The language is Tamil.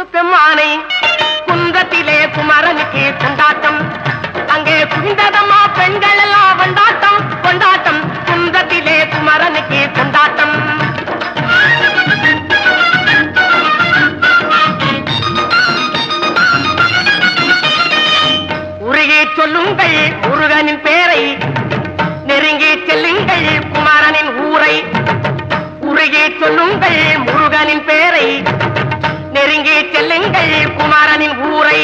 பெம்மானை குன்றத்திலே குமரனுக்கு கொண்டாட்டம் அங்கே குவிந்ததம்மா பெண்கள் எல்லாம் கொண்டாட்டம் கொண்டாட்டம் குன்றத்திலே குமரனுக்கு கொண்டாட்டம் உருகி சொல்லுங்கள் முருகனின் பேரை நெருங்கி செல்லுங்கள் குமரனின் ஊரை உருகி சொல்லுங்கள் முருகனின் பேரை நெருங்கி செல்லுங்கள் குமரனின் ஊரை